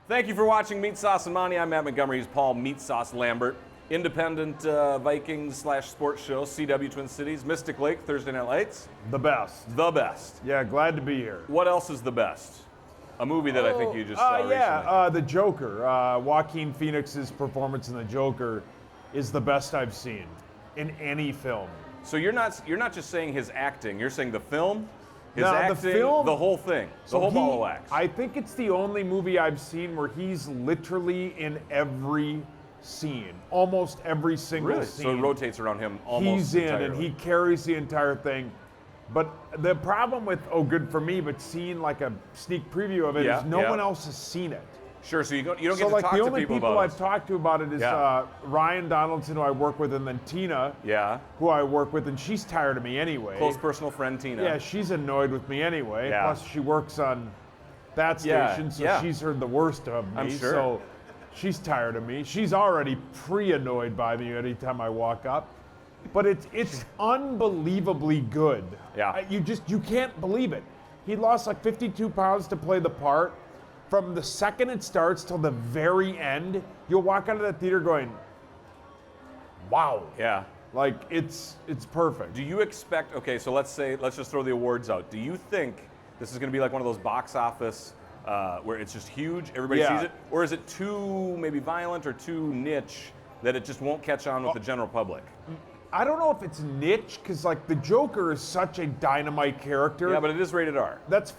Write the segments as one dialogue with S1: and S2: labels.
S1: Thank you for watching Meatsauce Monty. I'm Matt Montgomery. He's Paul Meatsauce Lambert. Independent Vikings/sports show, CW Twin Cities, Mystic Lake, Thursday Night Lights.
S2: The best.
S1: The best.
S2: Yeah, glad to be here.
S1: What else is the best? A movie that I think you just saw recently.
S2: The Joker. Joaquin Phoenix's performance in The Joker is the best I've seen in any film.
S1: So you're not just saying his acting. You're saying the film, his
S2: No,
S1: acting,
S2: the film,
S1: the whole thing, the whole ball of wax.
S2: I think it's the only movie I've seen where he's literally in every scene, almost every single scene.
S1: So it rotates around him almost
S2: He's in
S1: entirely.
S2: and he carries the entire thing. But the problem with good for me, but seeing like a sneak preview of it is no one else has seen it.
S1: Sure, so you don't get to
S2: So like
S1: talk
S2: the
S1: to
S2: only
S1: people
S2: people
S1: about
S2: I've talked to about it is Ryan Donaldson, who I work with, and then Tina, who I work with, and she's tired of me anyway.
S1: Close personal friend Tina.
S2: Yeah, she's annoyed with me anyway.
S1: Yeah.
S2: Plus she works on that station, so she's heard the worst of me.
S1: I'm sure.
S2: So she's tired of me. She's already pre-annoyed by me anytime I walk up. But it's unbelievably good.
S1: Yeah.
S2: You can't believe it. He lost like 52 pounds to play the part. From the second it starts till the very end, you'll walk out of that theater going, wow.
S1: Yeah.
S2: Like, it's perfect.
S1: Do you expect, okay, so let's just throw the awards out. Do you think this is going to be like one of those box office where it's just huge, everybody sees it? Or is it too maybe violent or too niche that it just won't catch on with the general public?
S2: I don't know if it's niche, because like the Joker is such a dynamite character.
S1: Yeah, but it is rated R.
S2: That's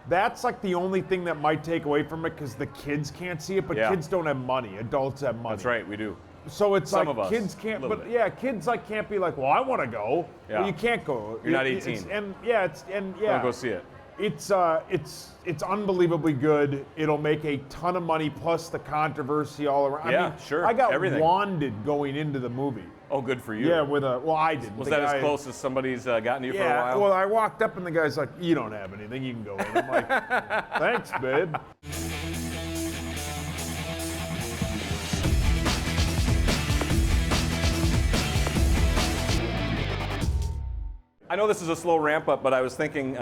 S2: that's like the only thing that might take away from it, because the kids can't see it, but kids don't have money. Adults have money.
S1: That's right, we do.
S2: So it's
S1: Some
S2: like
S1: of us,
S2: kids can't,
S1: a little
S2: but
S1: bit.
S2: kids like can't be like, well, I want to go.
S1: Yeah.
S2: Well, you can't go.
S1: You're not 18.
S2: Don't
S1: go see it.
S2: It's unbelievably good. It'll make a ton of money, plus the controversy all around.
S1: Yeah,
S2: I mean,
S1: sure.
S2: I got
S1: Everything.
S2: wanded going into the movie.
S1: Oh, good for you.
S2: Yeah, I didn't.
S1: Was
S2: The
S1: that
S2: guy-
S1: as close as somebody's gotten to you for a
S2: Yeah,
S1: while?
S2: well, I walked up and the guy's like, you don't have anything, you can go in. I'm like, thanks, babe.
S1: I know this is a slow ramp up, but I was thinking,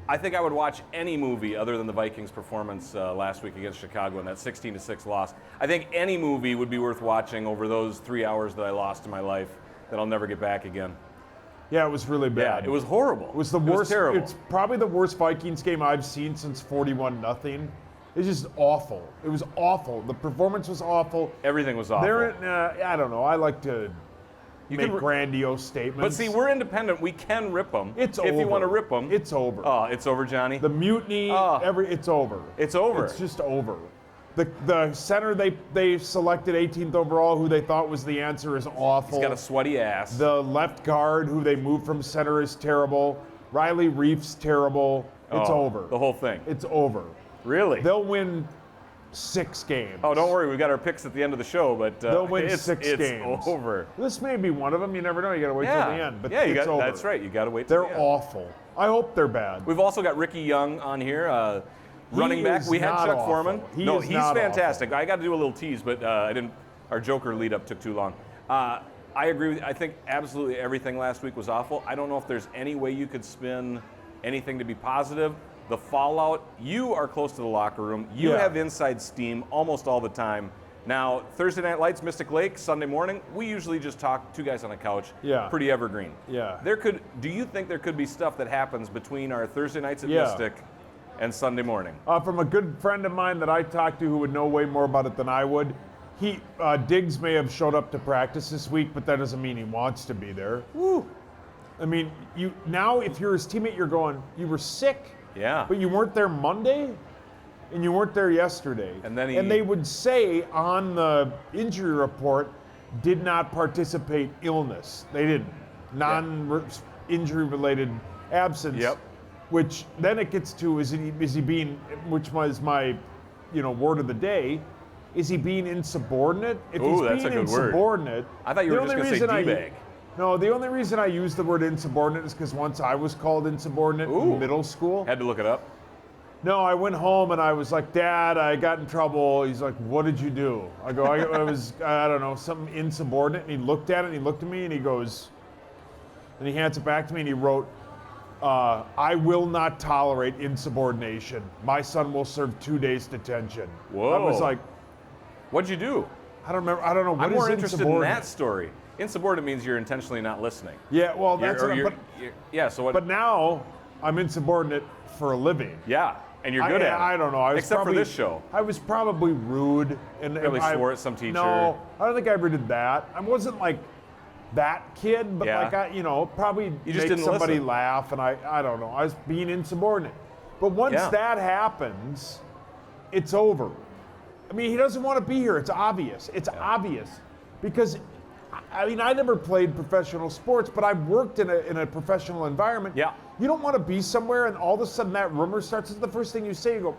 S1: I think I would watch any movie other than the Vikings' performance last week against Chicago in that 16-6 loss. I think any movie would be worth watching over those 3 hours that I lost in my life that I'll never get back again.
S2: Yeah, it was really bad.
S1: Yeah, it was horrible.
S2: It was the worst.
S1: It was terrible.
S2: It's probably the worst Vikings game I've seen since 41-0. It's just awful. It was awful. The performance was awful.
S1: Everything was awful.
S2: I don't know. I like to make grandiose statements.
S1: But see, we're independent. We can rip them.
S2: It's
S1: if
S2: over.
S1: you want to rip them.
S2: It's over.
S1: Oh, it's over, Johnny.
S2: The mutiny, it's over.
S1: It's over.
S2: It's just over. The center they selected 18th overall, who they thought was the answer, is awful.
S1: He's got a sweaty ass.
S2: The left guard, who they moved from center, is terrible. Riley Reif's terrible. It's over.
S1: The whole thing.
S2: It's over.
S1: Really?
S2: They'll win 6 games.
S1: Oh, don't worry. We've got our picks at the end of the show, but
S2: they'll win
S1: it's
S2: 6 games.
S1: It's over.
S2: This may be one of them. You never know. You got to wait till the end. But it's over.
S1: That's right. You got to wait till the
S2: They're
S1: end.
S2: awful. I hope they're bad.
S1: We've also got Rickey Young on here, running back.
S2: is
S1: We had
S2: not
S1: Chuck
S2: awful.
S1: Foreman.
S2: He
S1: No,
S2: is
S1: he's
S2: not
S1: fantastic. I got to do a little tease, but I didn't. Our Joker lead up took too long. I agree with you. I think absolutely everything last week was awful. I don't know if there's any way you could spin anything to be positive. The fallout, you are close to the locker room. You have inside steam almost all the time. Now, Thursday Night Lights, Mystic Lake, Sunday morning, we usually just talk, 2 guys on a couch.
S2: Yeah.
S1: Pretty evergreen.
S2: Yeah.
S1: Do you think there could be stuff that happens between our Thursday nights at Mystic and Sunday morning?
S2: From a good friend of mine that I talked to who would know way more about it than I would, Diggs may have showed up to practice this week, but that doesn't mean he wants to be there.
S1: Woo.
S2: I mean, if you're his teammate, you're going, you were sick.
S1: Yeah.
S2: But you weren't there Monday, and you weren't there yesterday.
S1: And then
S2: they would say on the injury report, did not participate illness. They didn't. Non-injury related absence.
S1: Yep.
S2: Which then it gets to, is he being, which was my, word of the day, is he being insubordinate? If
S1: Ooh,
S2: he's
S1: that's
S2: being
S1: a good word.
S2: insubordinate.
S1: I thought you were just going to say D-bag.
S2: No, the only reason I use the word insubordinate is because once I was called insubordinate in middle school.
S1: Had to look it up.
S2: No, I went home and I was like, Dad, I got in trouble. He's like, what did you do? I go, I was, I don't know, something insubordinate. And he looked at it and he looked at me and he goes, and he hands it back to me and he wrote, I will not tolerate insubordination. My son will serve 2 days detention.
S1: Whoa.
S2: I was like,
S1: What'd you do?
S2: I don't remember. I don't know. What
S1: I'm
S2: is
S1: more interested in
S2: insubordinate?
S1: that story. Insubordinate means you're intentionally not listening.
S2: Yeah, well, that's
S1: Yeah, so what?
S2: but now I'm insubordinate for a living.
S1: Yeah, and you're good at it.
S2: I don't know.
S1: Except for this show.
S2: I was probably rude and
S1: Probably swore at some teacher.
S2: No, I don't think I ever did that. I wasn't like that kid, but
S1: Yeah.
S2: like probably
S1: You just
S2: make
S1: didn't
S2: somebody
S1: listen.
S2: laugh, and I don't know. I was being insubordinate. But once
S1: Yeah.
S2: that happens, it's over. I mean, he doesn't want to be here. It's obvious. It's obvious because. I mean, I never played professional sports, but I've worked in a professional environment.
S1: Yeah.
S2: You don't want to be somewhere and all of a sudden that rumor starts. It's the first thing you say. You go,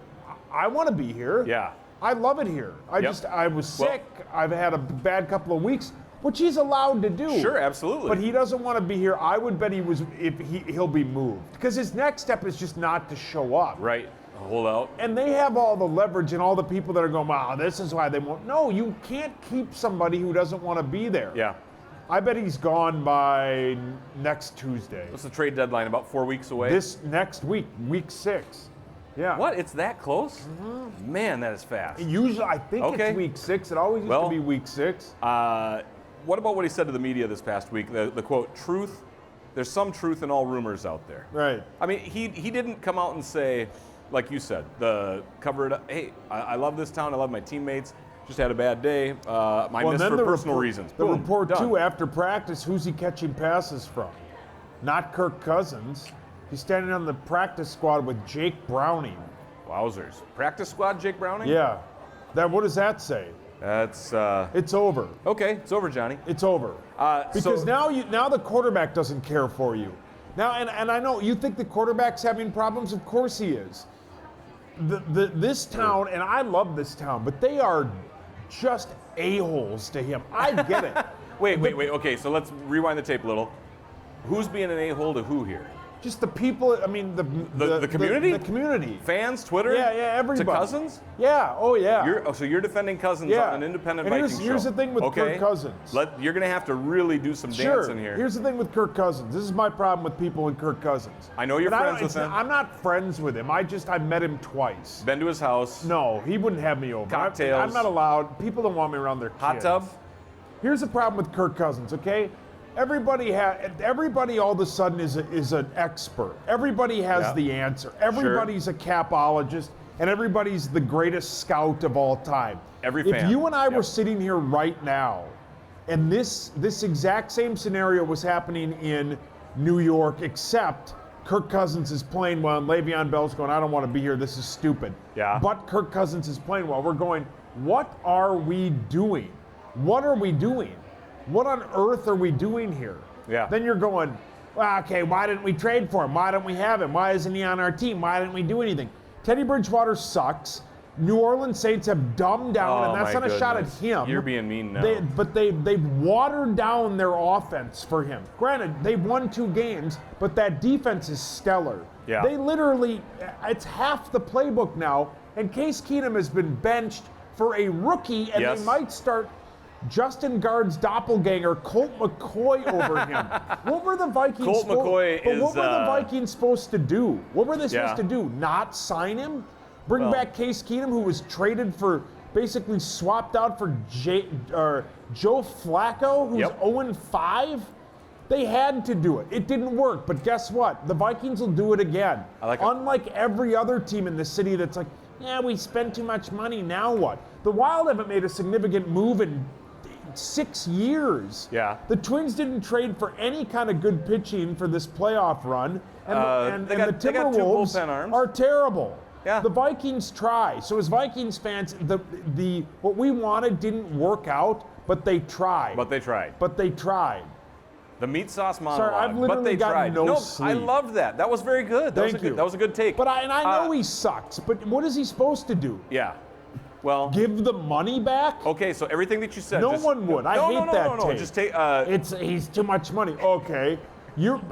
S2: I want to be here.
S1: Yeah.
S2: I love it here. I was sick. I've had a bad couple of weeks, which he's allowed to do.
S1: Sure, absolutely.
S2: But he doesn't want to be here. I would bet he'll be moved because his next step is just not to show up.
S1: Right. Hold out.
S2: And they have all the leverage and all the people that are going, wow, this is why they won't. No, you can't keep somebody who doesn't want to be there.
S1: Yeah.
S2: I bet he's gone by next Tuesday.
S1: What's the trade deadline? About 4 weeks away?
S2: This next week, week 6. Yeah.
S1: What? It's that close? Man, that is fast.
S2: Usually, I think
S1: Okay.
S2: it's week 6. It always used to be week 6.
S1: What about what he said to the media this past week? The quote, truth, there's some truth in all rumors out there.
S2: Right.
S1: I mean, he didn't come out and say, like you said, cover it up. Hey, I love this town. I love my teammates. Just had a bad day. I missed for personal reasons.
S2: The
S1: Boom,
S2: report,
S1: done.
S2: too, after practice, who's he catching passes from? Not Kirk Cousins. He's standing on the practice squad with Jake Browning.
S1: Wowzers. Practice squad, Jake Browning?
S2: Yeah. What does that say?
S1: That's
S2: It's over.
S1: okay. It's over, Johnny.
S2: It's over. Because
S1: so-
S2: now the quarterback doesn't care for you. Now, and I know you think the quarterback's having problems. Of course he is. This town, and I love this town, but they are just a-holes to him. I get it.
S1: Wait. Okay, so let's rewind the tape a little. Who's being an a-hole to who here?
S2: Just the people. I mean, the
S1: community?
S2: The community.
S1: Fans, Twitter?
S2: Yeah, everybody.
S1: To Cousins?
S2: Yeah. Oh, yeah.
S1: So you're defending Cousins on an independent
S2: and
S1: Vikings show.
S2: here's the thing with Kirk Cousins.
S1: You're going to have to really do some dancing here.
S2: Here's the thing with Kirk Cousins. This is my problem with people in Kirk Cousins.
S1: I know you're friends with him.
S2: I'm not friends with him. I met him twice.
S1: Been to his house.
S2: No, he wouldn't have me over.
S1: Cocktails.
S2: I'm not allowed. People don't want me around their kids.
S1: Hot tub?
S2: Here's the problem with Kirk Cousins, okay? Everybody all of a sudden is an expert. Everybody has the answer. Everybody's a capologist, and everybody's the greatest scout of all time.
S1: Every fan.
S2: If you and I were sitting here right now, and this exact same scenario was happening in New York, except Kirk Cousins is playing well, and Le'Veon Bell's going, I don't want to be here, this is stupid.
S1: Yeah.
S2: But Kirk Cousins is playing well. We're going, what are we doing? What are we doing? What on earth are we doing here?
S1: Yeah.
S2: Then you're going, well, okay, why didn't we trade for him? Why don't we have him? Why isn't he on our team? Why didn't we do anything? Teddy Bridgewater sucks. New Orleans Saints have dumbed down, and that's not a shot at him.
S1: You're being mean now.
S2: But they've watered down their offense for him. Granted, they've won 2 games, but that defense is stellar.
S1: Yeah.
S2: They literally, it's half the playbook now, and Case Keenum has been benched for a rookie, and they might start Justin Guard's doppelganger, Colt McCoy, over him. What were the Vikings
S1: Colt McCoy is...
S2: What were the Vikings supposed to do? What were they supposed to do? Not sign him? Bring back Case Keenum, who was traded for, basically swapped out for Joe Flacco, who's 0-5? They had to do it. It didn't work, but guess what? The Vikings will do it again. Unlike every other team in the city that's like, yeah, we spent too much money, now what? The Wild haven't made a significant move in 6 years.
S1: Yeah.
S2: The Twins didn't trade for any kind of good pitching for this playoff run, and the Timberwolves are terrible.
S1: Yeah.
S2: The Vikings try. So as Vikings fans, the what we wanted didn't work out, but they tried.
S1: But they tried.
S2: The
S1: Meatsauce Monty.
S2: Sorry, I've literally gotten no sleep.
S1: I loved that. That was very good.
S2: Thank you.
S1: That was a good take.
S2: But I know he sucks. But what is he supposed to do?
S1: Yeah. Well,
S2: Give the money back?
S1: okay, so everything that you said.
S2: No one would. I hate that
S1: No.
S2: take.
S1: Just take.
S2: He's too much money. Okay.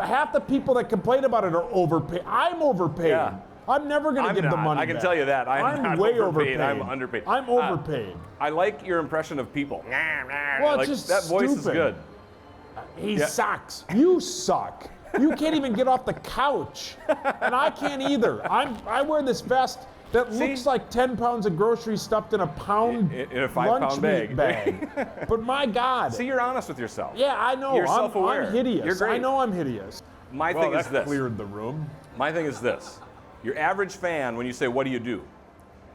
S2: Half the people that complain about it are overpaid. I'm overpaid.
S1: Yeah.
S2: I'm never going to give the money
S1: I can
S2: back.
S1: tell you that. I'm not
S2: way
S1: overpaid.
S2: overpaid.
S1: I'm underpaid.
S2: I'm overpaid.
S1: I like your impression of people.
S2: Well, it's
S1: like,
S2: just
S1: that voice is
S2: stupid.
S1: good.
S2: He sucks. You suck. You can't even get off the couch, and I can't either. I wear this vest that looks like 10 pounds of groceries stuffed in a pound
S1: in a 5
S2: lunch
S1: pound
S2: meat bag. But my God.
S1: See, you're honest with yourself.
S2: Yeah, I know.
S1: You're self-aware.
S2: I'm hideous.
S1: You're great.
S2: I know I'm hideous.
S1: My thing is this.
S2: Cleared the room.
S1: My thing is this. Your average fan, when you say, what do?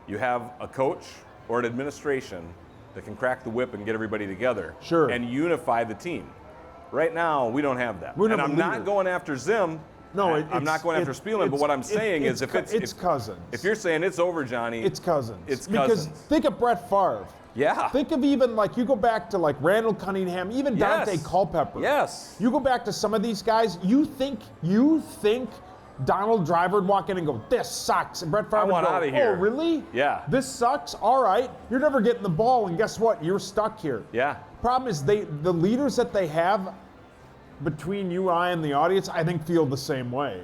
S1: You have a coach or an administration that can crack the whip and get everybody together and unify the team. Right now, we don't have that. And I'm not going after Zim.
S2: No,
S1: I'm not going after Spielman, but what I'm saying is
S2: it's Cousins.
S1: If you're saying it's over, Johnny,
S2: it's Cousins.
S1: It's
S2: Cousins. Because think of Brett Favre.
S1: Yeah.
S2: Think of even like you go back to like Randall Cunningham, even Dante Culpepper.
S1: Yes.
S2: You go back to some of these guys, you think Donald Driver would walk in and go, this sucks. And Brett Favre would go,
S1: out of here.
S2: Oh, really?
S1: Yeah.
S2: This sucks? All right. You're never getting the ball, and guess what? You're stuck here.
S1: Yeah.
S2: Problem is the leaders that they have between you, I, and the audience, I think feel the same way.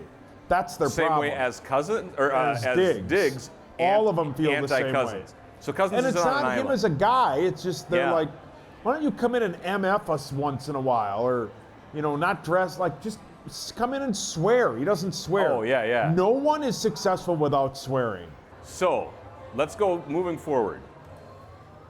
S2: That's their problem.
S1: Same way as Cousins or as
S2: Diggs. All of them feel the same way.
S1: So Cousins
S2: and
S1: is
S2: it's
S1: on an
S2: not him
S1: island.
S2: as a guy. It's just they're like, why don't you come in and MF us once in a while, or not dress like just come in and swear. He doesn't swear.
S1: Oh yeah.
S2: No one is successful without swearing.
S1: So let's go moving forward.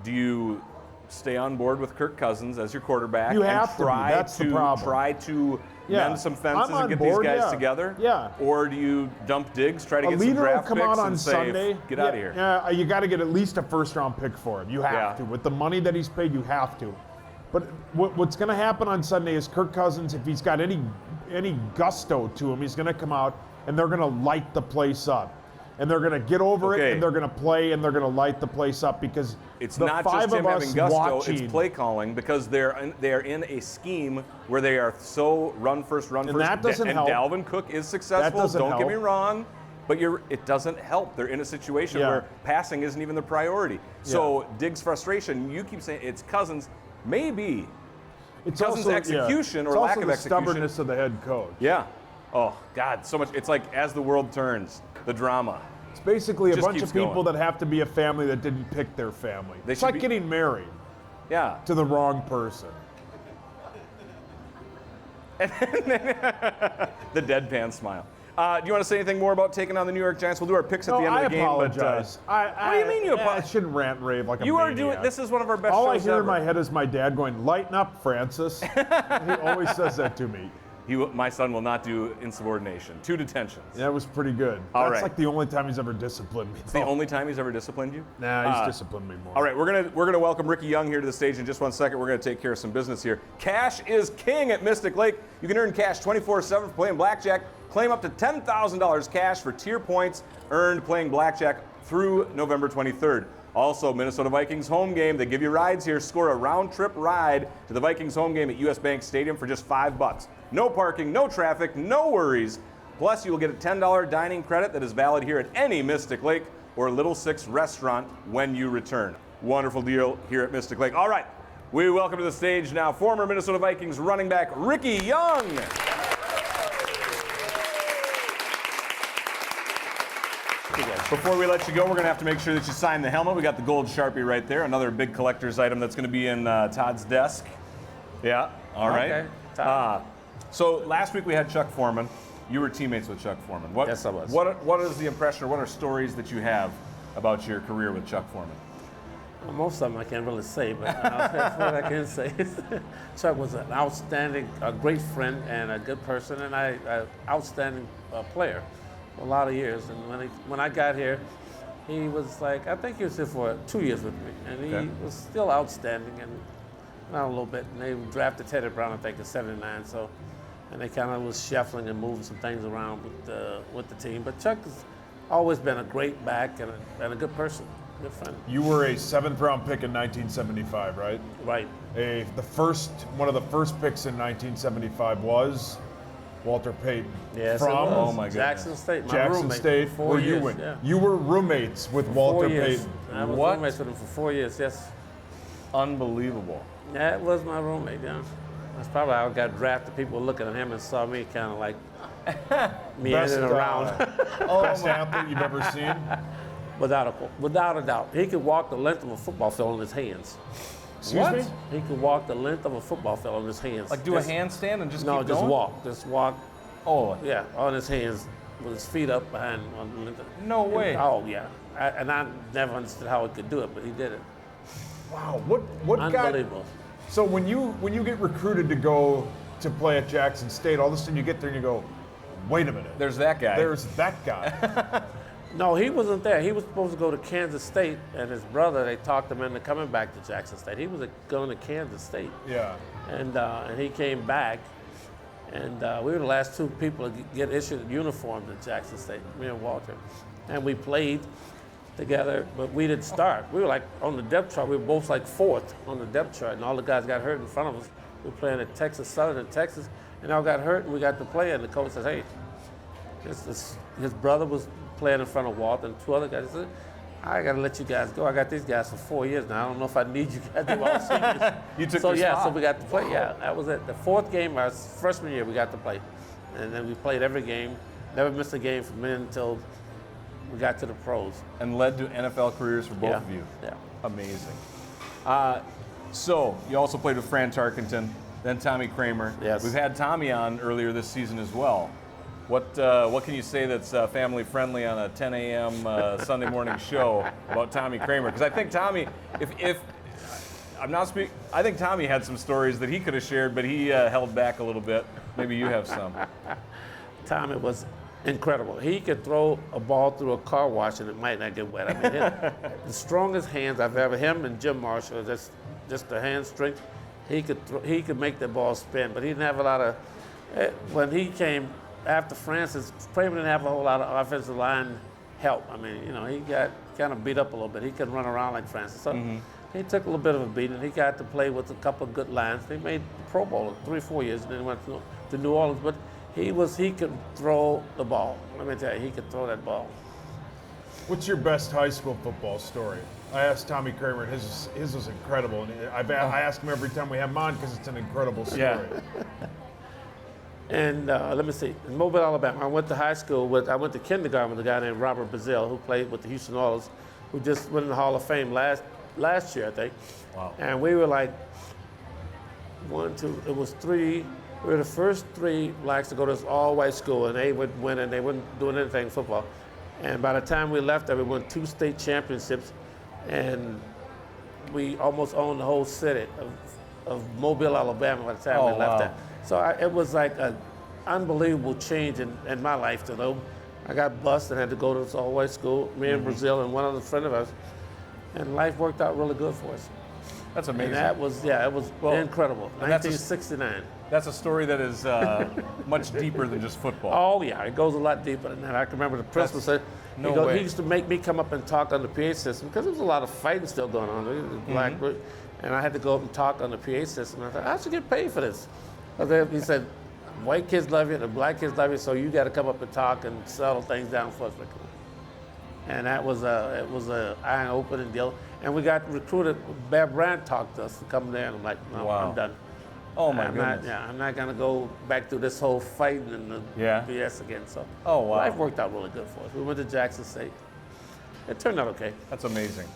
S1: Do you stay on board with Kirk Cousins as your quarterback?
S2: You have to be. That's the problem.
S1: Try to mend some fences and get
S2: board,
S1: these guys together?
S2: Yeah.
S1: Or do you dump Diggs, try to get some draft picks and say,
S2: Sunday,
S1: get out of here?
S2: Yeah, you got to get at least a first-round pick for him. You have to. With the money that he's paid, you have to. But what's going to happen on Sunday is Kirk Cousins, if he's got any gusto to him, he's going to come out and they're going to light the place up. And they're going to get over it, and they're going to play, and they're going to light the place up because
S1: it's
S2: the
S1: not
S2: five
S1: just him
S2: of
S1: having
S2: us
S1: gusto,
S2: watching,
S1: it's play calling because they're in a scheme where they are so run first.
S2: And that doesn't help.
S1: Dalvin Cook is successful. Don't get me wrong, but it doesn't help. They're in a situation where passing isn't even the priority. So Diggs' frustration, you keep saying it's Cousins, maybe. It's Cousins' execution or lack of execution.
S2: It's also the stubbornness of the head coach.
S1: Yeah. Oh, God, so much. It's like as the world turns, the drama.
S2: It's basically a bunch of people that have to be a family that didn't pick their family. It's like getting married to the wrong person.
S1: The deadpan smile. Do you want to say anything more about taking on the New York Giants? We'll do our picks at the end of the game.
S2: I apologize.
S1: What do you mean you apologize?
S2: I shouldn't rant and rave like a
S1: You
S2: maniac.
S1: are doing. This is one of our best
S2: shows
S1: shows
S2: All I hear
S1: ever.
S2: in my head is my dad going, "Lighten up, Francis." He always says that to me.
S1: My son will not do insubordination. 2 detentions.
S2: That was pretty good. That's like the only time he's ever disciplined me.
S1: It's the only time he's ever disciplined you?
S2: Nah, he's disciplined me more.
S1: All right, we're gonna welcome Rickey Young here to the stage in just 1 second. We're gonna take care of some business here. Cash is king at Mystic Lake. You can earn cash 24/7 for playing blackjack. Claim up to $10,000 cash for tier points earned playing blackjack through November 23rd. Also, Minnesota Vikings home game. They give you rides here. Score a round-trip ride to the Vikings home game at US Bank Stadium for just $5. No parking, no traffic, no worries. Plus, you will get a $10 dining credit that is valid here at any Mystic Lake or Little Six restaurant when you return. Wonderful deal here at Mystic Lake. All right, we welcome to the stage now former Minnesota Vikings running back Rickey Young. Before we let you go, we're going to have to make sure that you sign the helmet. We got the gold Sharpie right there, another big collector's item that's going to be in Todd's desk. Yeah, all right.
S3: Okay.
S1: So last week we had Chuck Foreman. You were teammates with Chuck Foreman.
S3: Yes, I was.
S1: What is the impression, or what are stories that you have about your career with Chuck Foreman?
S3: Well, most of them I can't really say, but what I can say is Chuck was an outstanding, a great friend and a good person, and an outstanding player for a lot of years. And when I got here, he was like, I think he was here for 2 years with me, and he was still outstanding and not a little bit. And they drafted Teddy Brown, I think, in '79. So, and they kind of was shuffling and moving some things around with the team. But Chuck has always been a great back and a good person, good friend.
S2: You were a 7th-round pick in 1975, right?
S3: Right.
S2: One of the first picks in 1975 was Walter Payton.
S3: Yes,
S2: from
S1: oh my goodness.
S3: Jackson State. My
S2: Jackson
S3: roommate
S2: State,
S3: for 4
S2: where
S3: years.
S2: you went.
S3: Yeah.
S2: You were roommates with Walter
S3: 4 years.
S2: Payton.
S3: I was roommates with him for 4 years. Yes.
S1: Unbelievable.
S3: Yeah, it was my roommate. Yeah. That's probably how I got drafted. People were looking at him and saw me kind of like meandering around.
S2: Best athlete you've ever seen?
S3: Without a doubt. He could walk the length of a football field in his hands.
S2: Excuse me?
S3: He could walk the length of a football field in his hands.
S1: Like do a handstand and just
S3: no,
S1: keep
S3: just
S1: going?
S3: walk. Just walk
S1: Oh,
S3: Yeah, on his hands with his feet up behind.
S1: No way.
S3: Oh yeah, and I never understood how he could do it, but he did it.
S2: Wow. What
S3: Unbelievable.
S2: So when you get recruited to go to play at Jackson State, all of a sudden you get there and you go, wait a minute.
S1: There's that guy.
S2: There's that guy.
S3: No, he wasn't there. He was supposed to go to Kansas State, and his brother, they talked him into coming back to Jackson State. He was going to Kansas State.
S2: Yeah.
S3: And he came back, and we were the last two people to get issued uniforms at Jackson State, me and Walter. And we played together, but we didn't start. We were like on the depth chart. We were both like fourth on the depth chart, and all the guys got hurt in front of us. We were playing at Texas Southern in Texas, and all got hurt, and we got to play, and the coach says, hey, his brother was playing in front of Walter and two other guys. He said, I got to let you guys go. I got these guys for 4 years now. I don't know if I need you guys. They were all seniors.
S1: You took
S3: so
S1: their
S3: yeah,
S1: spot.
S3: so we got to play. Yeah, that was it. The fourth game, our freshman year, we got to play, and then we played every game. Never missed a game from then until we got to the pros.
S1: And led to NFL careers for both
S3: Yeah,
S1: of you.
S3: yeah.
S1: Amazing. So you also played with Fran Tarkenton, then Tommy Kramer.
S3: Yes.
S1: We've had Tommy on earlier this season as well. What can you say that's family friendly on a 10 a.m. Sunday morning show about Tommy Kramer? Because I think Tommy, if I'm not speaking, I think Tommy had some stories that he could have shared, but he held back a little bit. Maybe you have some.
S3: Tommy was incredible. He could throw a ball through a car wash and it might not get wet. I mean, the strongest hands I've ever. Him and Jim Marshall, just the hand strength. He could make the ball spin, but he didn't have a lot of. When he came after Francis, Kramer didn't have a whole lot of offensive line help. I mean, he got kind of beat up a little bit. He couldn't run around like Francis. So he took a little bit of a beating. He got to play with a couple of good lines. They made the Pro Bowl 3 or 4 years, and then went to New Orleans. But he could throw the ball. Let me tell you, he could throw that ball.
S2: What's your best high school football story? I asked Tommy Kramer, and his was incredible. And I ask him every time we have him on because it's an incredible story.
S3: Yeah. And let me see, in Mobile, Alabama, I went to high school I went to kindergarten with a guy named Robert Bazile, who played with the Houston Oilers, who just went in the Hall of Fame last year, I think.
S1: Wow.
S3: And we were like 1, 2, it was 3. We were the first 3 blacks to go to this all-white school, and they would win, and they weren't doing anything in football. And by the time we left there, we won 2 state championships, and we almost owned the whole city of Mobile, Alabama by the time we left there. So it was like an unbelievable change in my life to know. I got bused and had to go to this all-white school, me and Brazil and one other friend of ours, and life worked out really good for us.
S1: That's amazing.
S3: And that was, it was incredible. 1969.
S1: That's a story that is much deeper than just football.
S3: Oh yeah, it goes a lot deeper than that. I can remember the principal said, he used to make me come up and talk on the PA system because there was a lot of fighting still going on. Black, and I had to go up and talk on the PA system. I thought, I should get paid for this. He said, white kids love you and the black kids love you, so you got to come up and talk and settle things down for us. And that was it was a eye-opening deal. And we got recruited. Bear Bryant talked to us to come there, and I'm like, no, I'm done.
S1: Oh my goodness.
S3: I'm not gonna go back through this whole fighting and the BS again. So life worked out really good for us. We went to Jackson State. It turned out okay.
S1: That's amazing.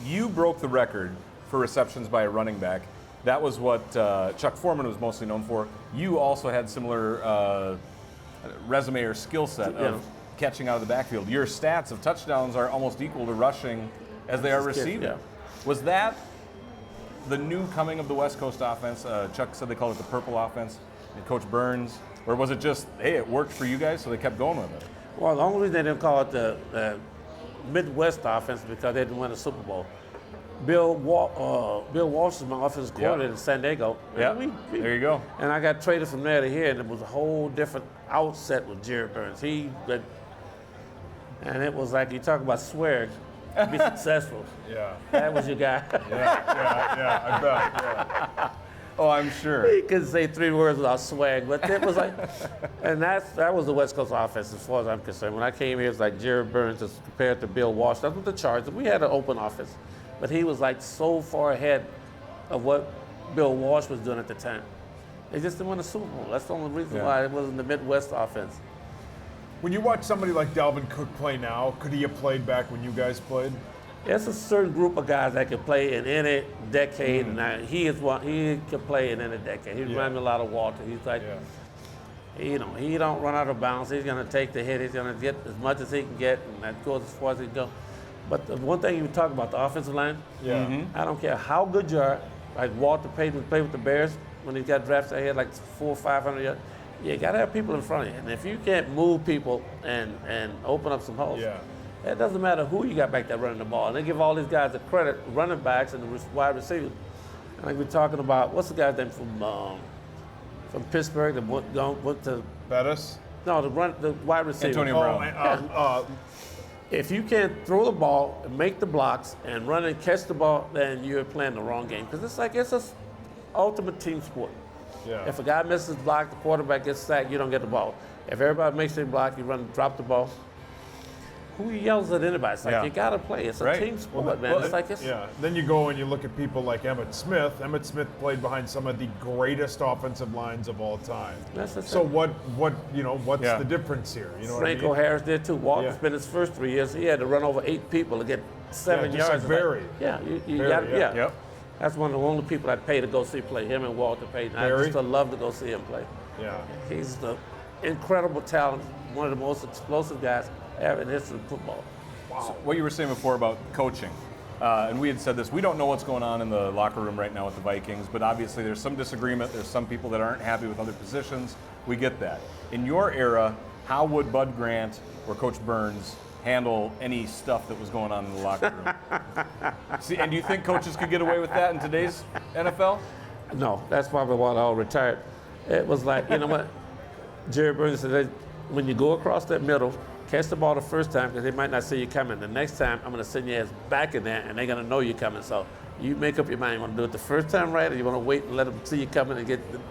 S1: You broke the record for receptions by a running back. That was what Chuck Foreman was mostly known for. You also had similar resume or skill set of catching out of the backfield. Your stats of touchdowns are almost equal to rushing as they are receiving.
S3: Yeah.
S1: Was that the new coming of the West Coast offense? Chuck said they called it the purple offense, and Coach Burns, or was it just, hey, it worked for you guys, so they kept going with it?
S3: Well, the only reason they didn't call it the Midwest offense is because they didn't win a Super Bowl. Bill Walsh is my offensive coordinator in San Diego.
S1: Yeah, there you go.
S3: And I got traded from there to here, and it was a whole different outset with Jared Burns. And it was like, you talk about swag, be successful.
S2: Yeah.
S3: That was your guy.
S2: I bet. Yeah.
S1: Oh, I'm sure.
S3: He couldn't say 3 words without swag, but it was like, and that was the West Coast offense as far as I'm concerned. When I came here, it was like Jared Burns as compared to Bill Walsh. That's what the Chargers. We had an open offense, but he was like so far ahead of what Bill Walsh was doing at the time. They just didn't win a Super Bowl. That's the only reason why it wasn't the Midwest offense.
S2: When you watch somebody like Dalvin Cook play now, could he have played back when you guys played?
S3: There's a certain group of guys that can play in any decade, and he is one. He can play in any decade. He reminds me a lot of Walter. He's like, He don't run out of bounds. He's going to take the hit. He's going to get as much as he can get, and that goes as far as he can go. But the one thing you talk about, the offensive line, I don't care how good you are. Like Walter Payton played with the Bears when he got drafted. He had like 400 or 500 yards. You got to have people in front of you. And if you can't move people and open up some holes, it doesn't matter who you got back there running the ball. And they give all these guys the credit, running backs and the wide receivers. And like we're talking about, what's the guy's name from Pittsburgh that went to
S2: Bettis?
S3: No, the wide receiver.
S1: Antonio Brown.
S3: If you can't throw the ball, and make the blocks, and run and catch the ball, then you're playing the wrong game. Because it's an ultimate team sport.
S2: Yeah.
S3: If a guy misses the block, the quarterback gets sacked, you don't get the ball. If everybody makes their block, you drop the ball. Who yells at anybody? It's like you got to play. It's a team sport, man.
S2: Then you go and you look at people like Emmitt Smith. Emmitt Smith played behind some of the greatest offensive lines of all time. So what's the difference here? You know
S3: Franco
S2: what I mean?
S3: Harris did too. Walter spent his first 3 years. He had to run over 8 people to get 7 yards.
S2: Like Barry.
S3: That's one of the only people I'd pay to go see play. Him and Walter Payton. I just would love to go see him play.
S2: Yeah.
S3: He's the incredible talent. One of the most explosive guys ever in the history of football.
S1: Wow. So what you were saying before about coaching, and we had said this, we don't know what's going on in the locker room right now with the Vikings, but obviously there's some disagreement. There's some people that aren't happy with other positions. We get that. In your era, how would Bud Grant or Coach Burns handle any stuff that was going on in the locker room? See, and do you think coaches could get away with that in today's NFL?
S3: No, that's probably why they all retired. It was like, you know what? Jerry Burns said, when you go across that middle, catch the ball the first time because they might not see you coming. The next time, I'm going to send your ass back in there, and they're going to know you're coming. So you make up your mind. You want to do it the first time right, or you want to wait and let them see you coming and get the...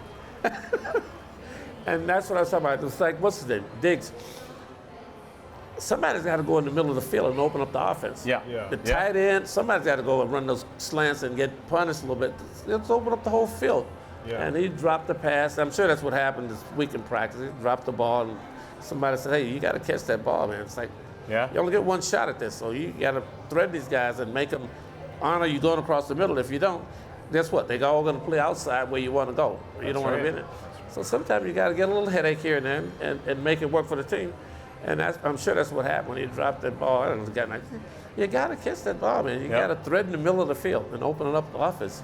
S3: And that's what I was talking about. It's like, what's his name? Diggs. Somebody's got to go in the middle of the field and open up the offense. The tight end, somebody's got to go and run those slants and get punished a little bit. Let's open up the whole field. And he dropped the pass. I'm sure that's what happened this week in practice. He dropped the ball, and somebody said, hey, you got to catch that ball, man. It's like, you only get one shot at this, so you got to thread these guys and make them honor you going across the middle. If you don't, guess what? They're all going to play outside where you want to go. You don't want to be in it. So sometimes you got to get a little headache here and there and make it work for the team. And I'm sure that's what happened when he dropped that ball. I don't know, you got to catch that ball, man. You got to thread in the middle of the field and open it up the offense.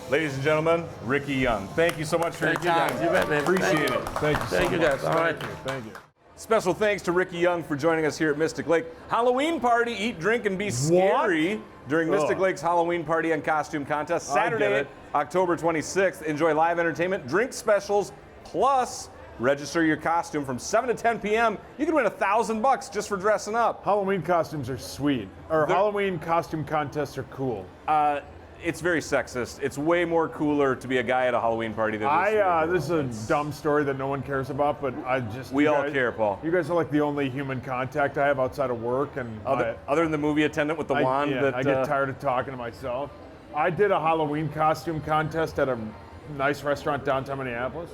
S1: Ladies and gentlemen, Rickey Young. Thank you so much for your time.
S3: You bet, man.
S1: Appreciate it.
S2: Thank you so
S3: Thank you, guys.
S2: much.
S3: All right.
S2: Thank you.
S1: Special thanks to Rickey Young for joining us here at Mystic Lake. Halloween party, eat, drink, and be scary during Mystic Lake's Halloween Party and Costume Contest. Saturday, October 26th. Enjoy live entertainment, drink specials, plus register your costume from 7 to 10 p.m. You can win $1,000 just for dressing up.
S2: Halloween costumes are sweet. Halloween costume contests are cool.
S1: It's very sexist. It's way more cooler to be a guy at a Halloween party than
S2: this is a dumb story that no one cares about, but
S1: we all care, Paul.
S2: You guys are like the only human contact I have outside of work, and
S1: other than the movie attendant with the wand.
S2: I get tired of talking to myself. I did a Halloween costume contest at a nice restaurant downtown Minneapolis.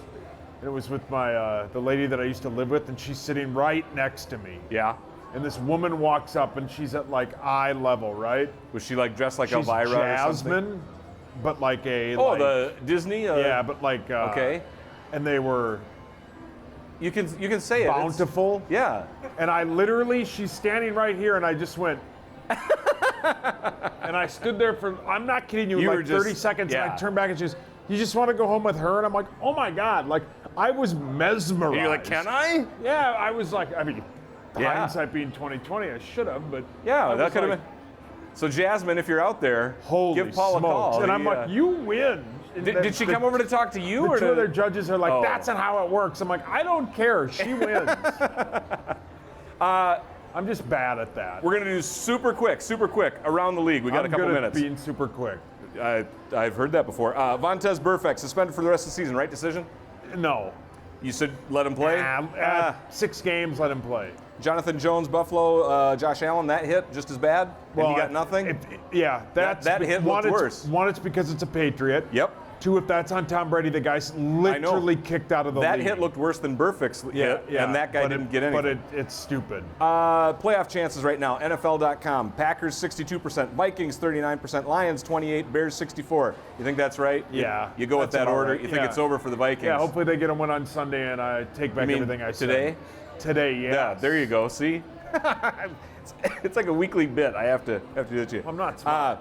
S2: And it was with my the lady that I used to live with, and she's sitting right next to me.
S1: Yeah.
S2: And this woman walks up, and she's at like eye level, right?
S1: Was she like dressed like
S2: she's
S1: Elvira
S2: Jasmine,
S1: or something?
S2: but like a
S1: the Disney.
S2: But like
S1: okay.
S2: And they were.
S1: You can say it.
S2: Bountiful.
S1: Yeah.
S2: And I literally, she's standing right here, and I just went. And I stood there for, I'm not kidding you, like 30 seconds, and I turned back and she goes, you just want to go home with her? And I'm like, oh my God, like I was mesmerized.
S1: And you're like, can I?
S2: Yeah, I was like, hindsight being 2020, I should have, but
S1: yeah, that could have been. So Jasmine, if you're out there, give Paul a call.
S2: And I'm like, you win.
S1: Did she come over to talk to you?
S2: The two other judges are like, that's not how it works. I'm like, I don't care. She wins. I'm just bad at that.
S1: We're going to do super quick, around the league. We got a couple minutes.
S2: Being super quick.
S1: I've heard that before. Vontez Burfict, suspended for the rest of the season, right? Decision?
S2: No.
S1: You said let him play?
S2: 6 games, let him play.
S1: Jonathan Jones, Buffalo, Josh Allen, that hit just as bad? And he got nothing?
S2: That hit
S1: looked worse.
S2: One, it's because it's a Patriot.
S1: Yep.
S2: Too, if that's on Tom Brady, the guy's literally kicked out of the
S1: That
S2: league.
S1: hit looked worse than Burfict's hit, and that guy didn't get anything.
S2: But it's stupid.
S1: Playoff chances right now, NFL.com. Packers 62%, Vikings 39%, Lions 28%, Bears 64%. You think that's right?
S2: Yeah.
S1: You go with that order? Right. You think it's over for the Vikings?
S2: Yeah, hopefully they get a win on Sunday, and I take back everything I said.
S1: Today?
S2: Today, yeah.
S1: Yeah, there you go. See? It's like a weekly bit. I have to do it to you.
S2: I'm not smart.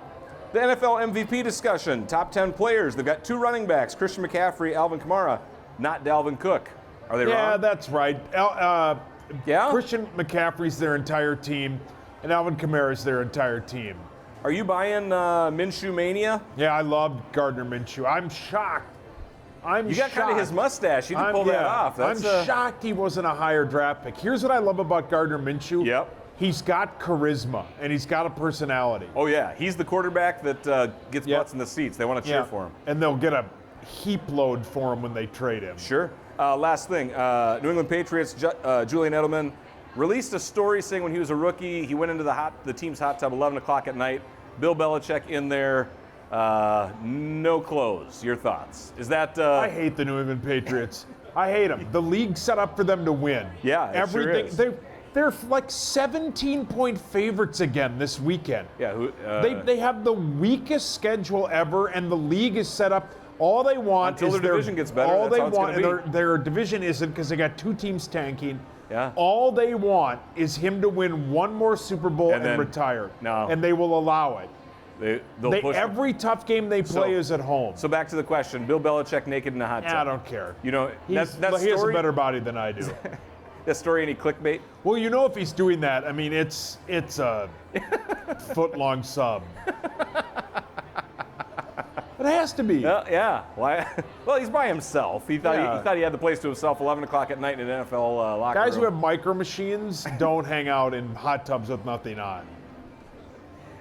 S1: The NFL MVP discussion, top 10 players. They've got 2 running backs, Christian McCaffrey, Alvin Kamara, not Dalvin Cook. Are they wrong?
S2: Yeah, that's right.
S1: Yeah?
S2: Christian McCaffrey's their entire team, and Alvin Kamara's their entire team.
S1: Are you buying Minshew Mania?
S2: Yeah, I love Gardner Minshew. I'm shocked.
S1: You got kind of his mustache. You didn't pull that off.
S2: I'm shocked he wasn't a higher draft pick. Here's what I love about Gardner Minshew.
S1: Yep.
S2: He's got charisma, and he's got a personality.
S1: Oh, yeah. He's the quarterback that gets butts in the seats. They want to cheer for him.
S2: And they'll get a heap load for him when they trade him.
S1: Sure. Last thing, New England Patriots, Julian Edelman released a story saying when he was a rookie, he went into the team's hot tub 11 o'clock at night. Bill Belichick in there, no clothes. Your thoughts? Is that...
S2: I hate the New England Patriots. I hate them. The league's set up for them to win.
S1: Yeah, it
S2: everything.
S1: Sure is.
S2: They're like 17-point favorites again this weekend.
S1: Yeah,
S2: they have the weakest schedule ever, and the league is set up. All they want
S1: until
S2: is
S1: their division gets better.
S2: All
S1: that's
S2: they
S1: how it's
S2: want,
S1: gonna be.
S2: and their division isn't because they got 2 teams tanking.
S1: Yeah.
S2: All they want is him to win one more Super Bowl and retire.
S1: No.
S2: And they will allow it.
S1: They'll push
S2: every tough game they play is at home.
S1: So back to the question: Bill Belichick naked in a hot tub.
S2: I don't care.
S1: You know,
S2: he has a better body than I do.
S1: That story any clickbait?
S2: Well, you know, if he's doing that, I mean, it's a foot-long sub. It has to be.
S1: Yeah. Why? Well, he's by himself. He thought he had the place to himself. 11 o'clock at night in an NFL locker room.
S2: Guys who have micro machines don't hang out in hot tubs with nothing on.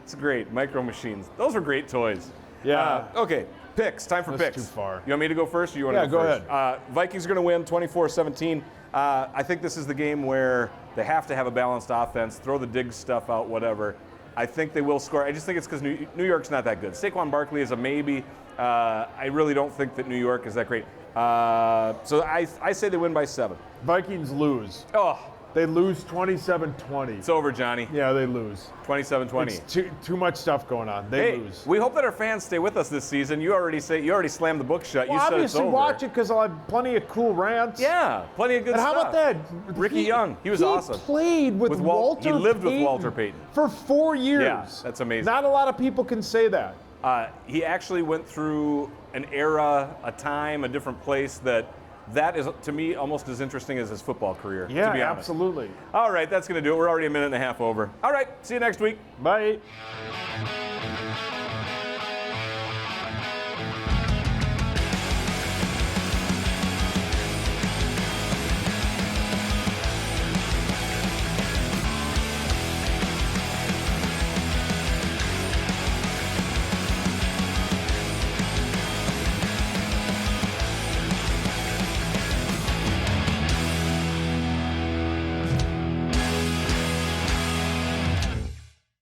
S1: It's great. Micro machines. Those are great toys.
S2: Yeah.
S1: Okay. Picks. Time for
S2: That's
S1: picks.
S2: too far.
S1: You want me to go first, or you want to
S2: go
S1: first?
S2: ahead.
S1: Vikings are going to win 24-17. I think this is the game where they have to have a balanced offense, throw the dig stuff out, whatever. I think they will score. I just think it's because New York's not that good. Saquon Barkley is a maybe. I really don't think that New York is that great. So I say they win by 7.
S2: Vikings lose.
S1: Oh,
S2: They lose 27-20.
S1: it's over, Johnny.
S2: Yeah, they lose.
S1: 27-20.
S2: It's too much stuff going on. They lose.
S1: We hope that our fans stay with us this season. You already slammed the book shut.
S2: Well,
S1: you said it's
S2: obviously
S1: over.
S2: watch it because I'll have plenty of cool rants.
S1: Yeah, plenty of good
S2: And
S1: stuff.
S2: how about that?
S1: Rickey Young, he was awesome.
S2: He played with Walter
S1: He lived with
S2: Payton
S1: Walter Payton.
S2: for 4 years.
S1: Yeah, that's amazing.
S2: Not a lot of people can say that.
S1: He actually went through an era, a time, a different place that is, to me, almost as interesting as his football career,
S2: Yeah,
S1: to be honest.
S2: absolutely.
S1: All right, that's going to do it. We're already a minute and a half over. All right, see you next week.
S2: Bye.